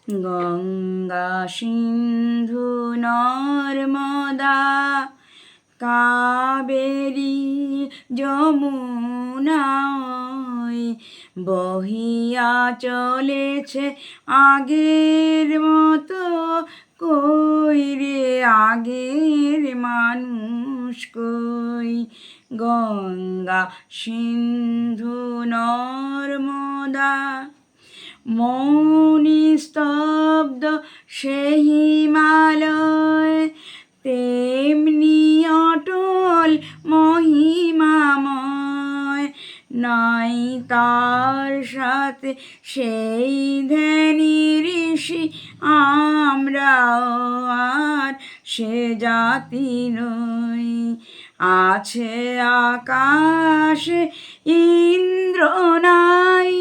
গঙ্গা সিন্ধু নর্মদা কাবেরী যমুনা বহিয়া চলেছে আগের মতো, কই রে আগের মানুষ কই। গঙ্গা সিন্ধু নর্মদা মৌনি স্তব্ধ সে হিমালয়, তেমনি অটল মহিমাময়। নাই তার সাথে সেই ধ্যানী ঋষি, আমরাও আর সে জাতি নই। আছে আকাশে ইন্দ্র নাই,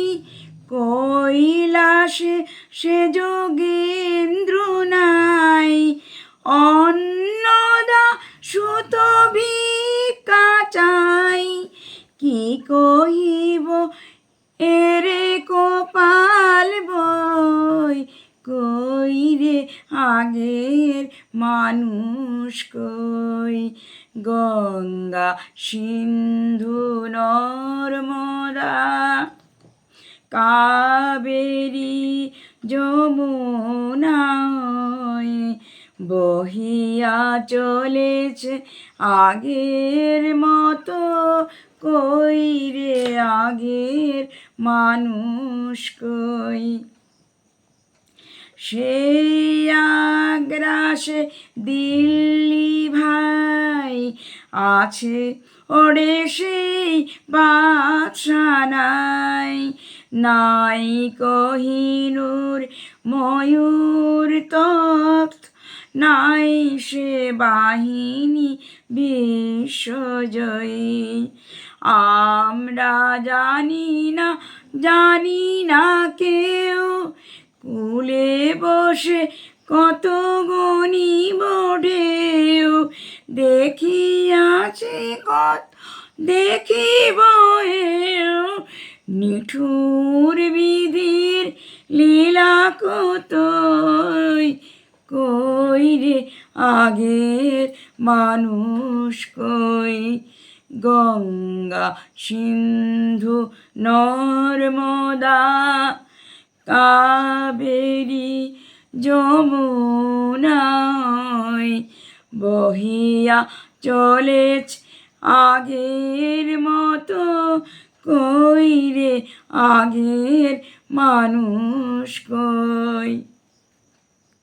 কৈলাসে সে যোগেন্দ্র নাই। অন্নদা সুত ভিক্ষা চাই, কি কহিব এরে কপাল বই। কই রে আগের মানুষ কই। গঙ্গা সিন্ধু নর্মদা কাবেরী যমুনা বহিয়া চলেছে আগের মতো, কই রে আগের মানুষ কই। সেই আগ্রাসে দিল্লি ভাই, আছে ওরে সেই বাদশাহ নাই। কোহিনূর ময়ূর তখ্ত নাই, সে বাহিনী বিশ্বজয়ী। আমরা জানি না কেউ, কূলে বসে কত গণিব ঢেউ। দেখিয়াছি কত দেখিব এও, নিঠুর বিধির লীলা কতই। কই রে আগের মানুষ কই। গঙ্গা সিন্ধু নর্মদা কাবেরী যমুনা বহিয়া চলেছে আগের মতো, কই রে আগের মানুষ কই।